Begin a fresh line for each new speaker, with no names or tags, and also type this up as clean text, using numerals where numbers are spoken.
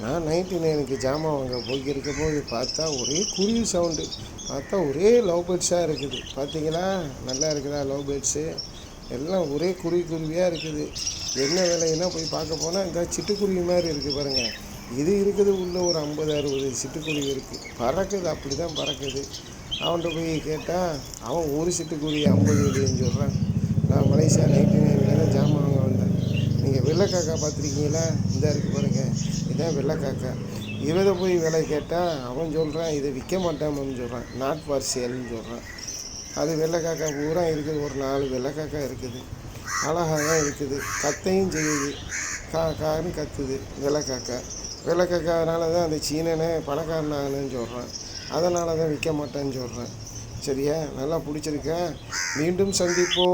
நான் 99க்கு ஜாமான் வாங்க போயிருக்கும்போது பார்த்தா ஒரே குருவி சவுண்டு. பார்த்தா ஒரே லவ் பேர்ட்ஸாக இருக்குது. பார்த்தீங்களா? நல்லா இருக்குதா லவ் பேர்ட்ஸு? எல்லாம் ஒரே குருவியாக இருக்குது. என்ன விலைன்னா போய் பார்க்க போனால் இந்த சிட்டுக்குருவி மாதிரி இருக்குது பாருங்கள். இது இருக்குது உள்ளே ஒரு 50-60 சிட்டுக்குருவி இருக்குது. பறக்குது, அப்படி தான் பறக்குது. அவன்கிட்ட போய் கேட்டால் அவன் ஒரு சிட்டுக்குருவி 50 இல்லைன்னு சொல்கிறான். நான் மலேசியா 99 தான் ஜாமான் வாங்க வந்தேன். நீங்கள் வெள்ளைக்காக்கா பார்த்துருக்கீங்களா? இந்த இருக்குது பாருங்கள், இதுதான் வெள்ளைக்காக்கா. இவதை போய் விலை கேட்டால் அவன் சொல்கிறான் இதை விற்க மாட்டான்னு சொல்கிறான், நாட் ஃபார் சேல்னு சொல்கிறான். அது வெள்ளைக்காக்கா பூரா இருக்குது, ஒரு 4 வெள்ளைக்காக்கா இருக்குது. அழகாக தான் இருக்குது, கத்தையும் செய்யுது, கான்னு கத்துது வெள்ளைக்காக்கா. வெள்ளைக்காக்கானால தான் அந்த சீனனை பணக்காரனாகணுன்னு சொல்கிறான். அதனால தான் விற்க மாட்டேன்னு சொல்கிறேன். சரியா? நல்லா பிடிச்சிருக்கா? மீண்டும் சந்திப்போம்.